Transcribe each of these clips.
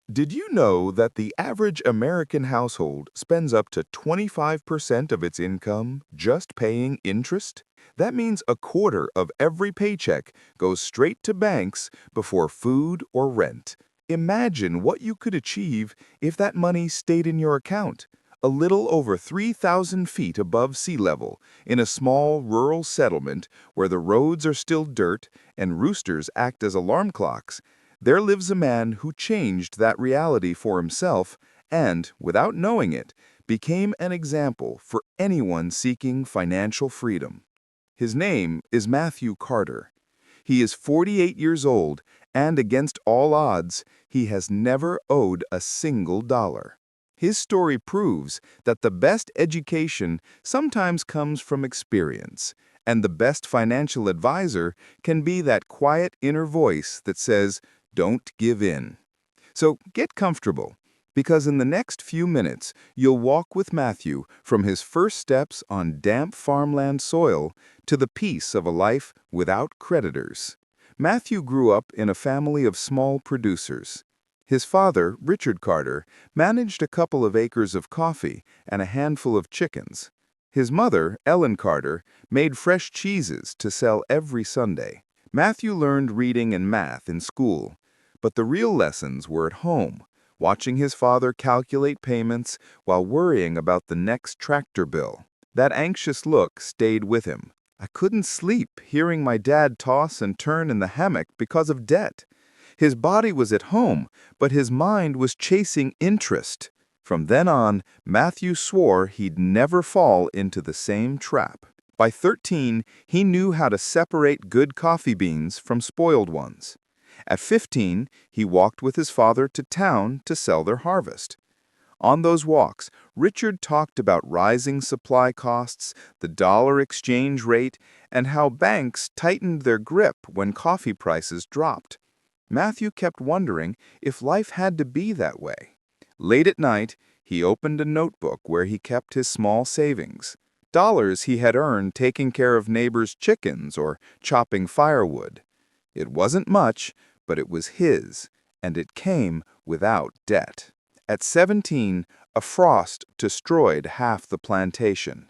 Did you know that the average American household spends up to 25% of its income just paying interest? That means a quarter of every paycheck goes straight to banks before food or rent. Imagine what you could achieve if that money stayed in your account. A little over 3,000 feet above sea level, in a small rural settlement where the roads are still dirt and roosters act as alarm clocks, there lives a man who changed that reality for himself and, without knowing it, became an example for anyone seeking financial freedom. His name is Matthew Carter. He is 48 years old, and against all odds, he has never owed a single dollar. His story proves that the best education sometimes comes from experience, and the best financial advisor can be that quiet inner voice that says, "Don't give in." So get comfortable, because in the next few minutes, you'll walk with Matthew from his first steps on damp farmland soil to the peace of a life without creditors. Matthew grew up in a family of small producers. His father, Richard Carter, managed a couple of acres of coffee and a handful of chickens. His mother, Ellen Carter, made fresh cheeses to sell every Sunday. Matthew learned reading and math in school, but the real lessons were at home, watching his father calculate payments while worrying about the next tractor bill. That anxious look stayed with him. "I couldn't sleep hearing my dad toss and turn in the hammock because of debt." His body was at home, but his mind was chasing interest. From then on, Matthew swore he'd never fall into the same trap. By 13, he knew how to separate good coffee beans from spoiled ones. At 15, he walked with his father to town to sell their harvest. On those walks, Richard talked about rising supply costs, the dollar exchange rate, and how banks tightened their grip when coffee prices dropped. Matthew kept wondering if life had to be that way. Late at night, he opened a notebook where he kept his small savings, dollars he had earned taking care of neighbors' chickens or chopping firewood. It wasn't much, but it was his, and it came without debt. At 17, a frost destroyed half the plantation.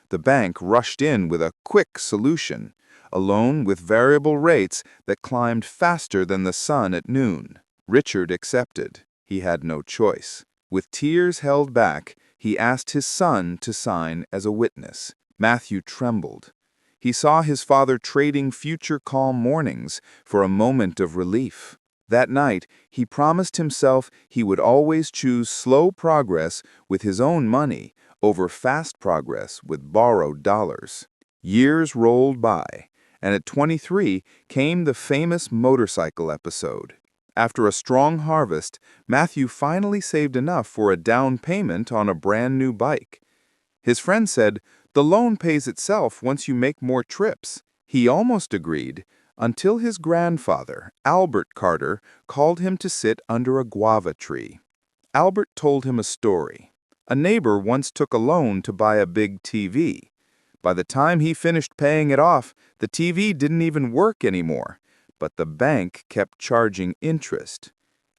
The bank rushed in with a quick solution, a loan with variable rates that climbed faster than the sun at noon. Richard accepted. He had no choice. With tears held back, he asked his son to sign as a witness. Matthew trembled. He saw his father trading future calm mornings for a moment of relief. That night, he promised himself he would always choose slow progress with his own money over fast progress with borrowed dollars. Years rolled by, and at 23 came the famous motorcycle episode. After a strong harvest, Matthew finally saved enough for a down payment on a brand new bike. His friend said, "The loan pays itself once you make more trips." He almost agreed, until his grandfather, Albert Carter, called him to sit under a guava tree. Albert told him a story. A neighbor once took a loan to buy a big TV. By the time he finished paying it off, the TV didn't even work anymore, but the bank kept charging interest.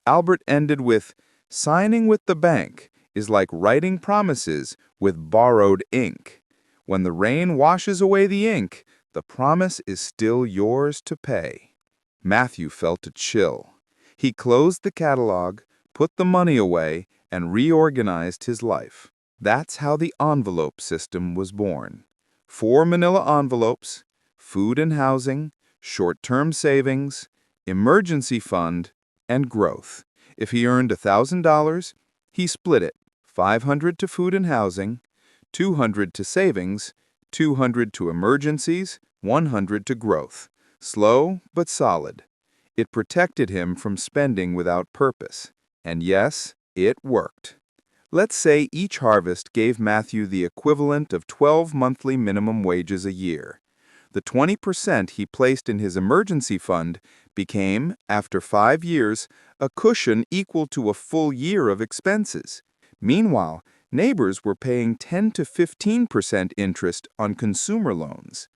Albert ended with, "Signing with the bank is like writing promises with borrowed ink. When the rain washes away the ink, the promise is still yours to pay." Matthew felt a chill. He closed the catalog, put the money away, and reorganized his life. That's how the envelope system was born. 4 manila envelopes, food and housing, short-term savings, emergency fund, and growth. If he earned $1,000, he split it, 500 to food and housing, 200 to savings, 200 to emergencies, 100 to growth. Slow but solid. It protected him from spending without purpose. And yes, it worked. Let's say each harvest gave Matthew the equivalent of 12 monthly minimum wages a year. The 20% he placed in his emergency fund became, after 5 years, a cushion equal to a full year of expenses. Meanwhile, neighbors were paying 10 to 15% interest on consumer loans.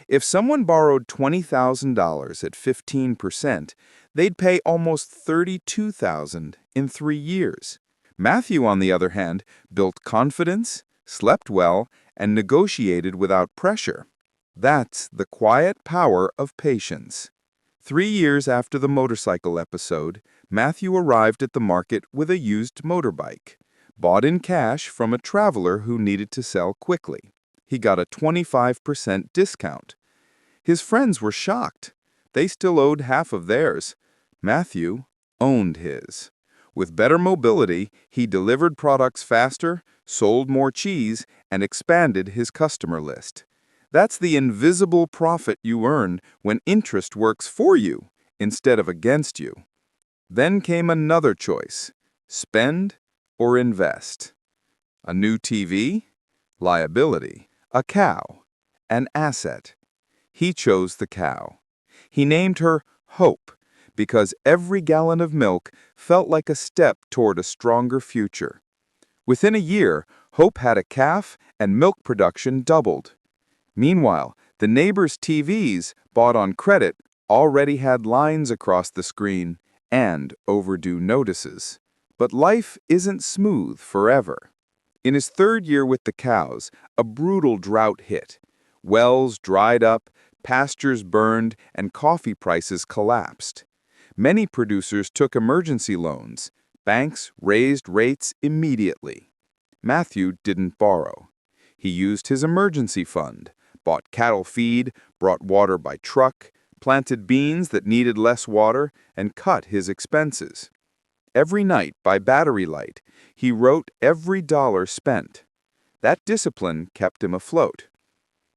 If someone borrowed $20,000 at 15%, they'd pay almost $32,000 in 3 years. Matthew, on the other hand, built confidence, slept well, and negotiated without pressure. That's the quiet power of patience. 3 years after the motorcycle episode, Matthew arrived at the market with a used motorbike, bought in cash from a traveler who needed to sell quickly. He got a 25% discount. His friends were shocked. They still owed half of theirs. Matthew owned his. With better mobility, he delivered products faster, sold more cheese, and expanded his customer list. That's the invisible profit you earn when interest works for you instead of against you. Then came another choice: spend or invest. A new TV? Liability. A cow? An asset. He chose the cow. He named her Hope because every gallon of milk felt like a step toward a stronger future. Within a year, Hope had a calf and milk production doubled. Meanwhile, the neighbors' TVs, bought on credit, already had lines across the screen and overdue notices. But life isn't smooth forever. In his 3rd year with the cows, a brutal drought hit. Wells dried up, pastures burned, and coffee prices collapsed. Many producers took emergency loans. Banks raised rates immediately. Matthew didn't borrow. He used his emergency fund, bought cattle feed, brought water by truck, planted beans that needed less water, and cut his expenses. Every night, by battery light, he wrote every dollar spent. That discipline kept him afloat.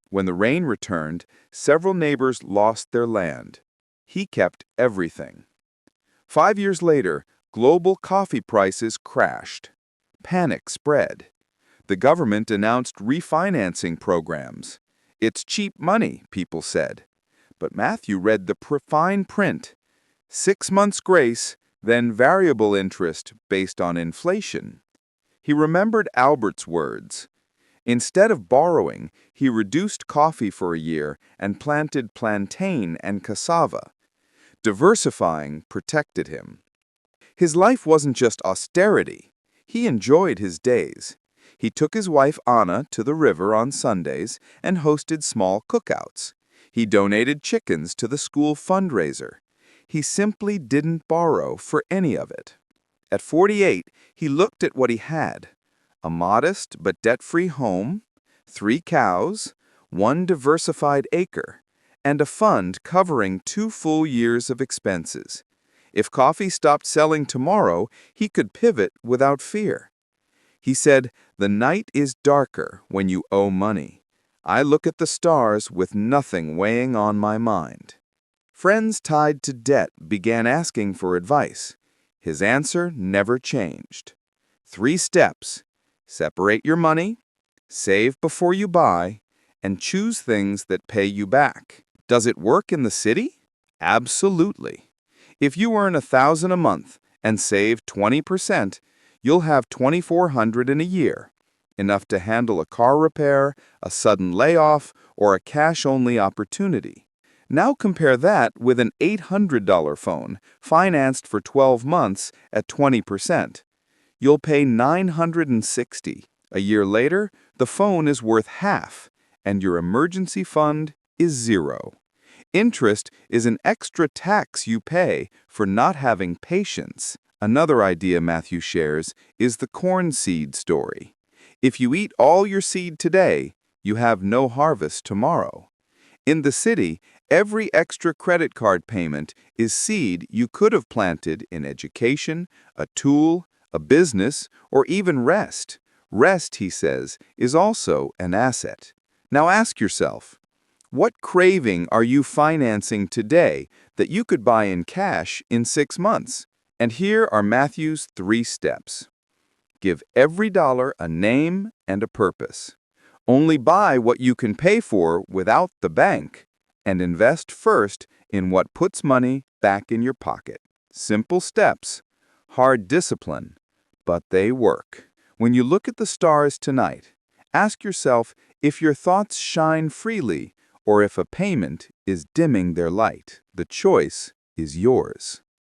When the rain returned, several neighbors lost their land. He kept everything. 5 years later, global coffee prices crashed. Panic spread. The government announced refinancing programs. It's cheap money, people said. But Matthew read the fine print. 6 months grace, then variable interest based on inflation. He remembered Albert's words. Instead of borrowing, he reduced coffee for a year and planted plantain and cassava. Diversifying protected him. His life wasn't just austerity. He enjoyed his days. He took his wife Anna to the river on Sundays and hosted small cookouts. He donated chickens to the school fundraiser. He simply didn't borrow for any of it. At 48, he looked at what he had: a modest but debt-free home, 3 cows, 1 diversified acre, and a fund covering 2 full years of expenses. If coffee stopped selling tomorrow, he could pivot without fear. He said, "The night is darker when you owe money. I look at the stars with nothing weighing on my mind." Friends tied to debt began asking for advice. His answer never changed. 3 steps: separate your money, save before you buy, and choose things that pay you back. Does it work in the city? Absolutely. If you earn $1,000 a month and save 20%, you'll have $2,400 in a year, enough to handle a car repair, a sudden layoff, or a cash-only opportunity. Now compare that with an $800 phone financed for 12 months at 20%. You'll pay $960. A year later, the phone is worth half, and your emergency fund is 0. Interest is an extra tax you pay for not having patience. Another idea Matthew shares is the corn seed story. If you eat all your seed today, you have no harvest tomorrow. In the city, every extra credit card payment is seed you could have planted in education, a tool, a business, or even rest. Rest, he says, is also an asset. Now ask yourself, what craving are you financing today that you could buy in cash in 6 months? And here are Matthew's 3 steps. Give every dollar a name and a purpose. Only buy what you can pay for without the bank, and invest first in what puts money back in your pocket. Simple steps, hard discipline, but they work. When you look at the stars tonight, ask yourself if your thoughts shine freely or if a payment is dimming their light. The choice is yours.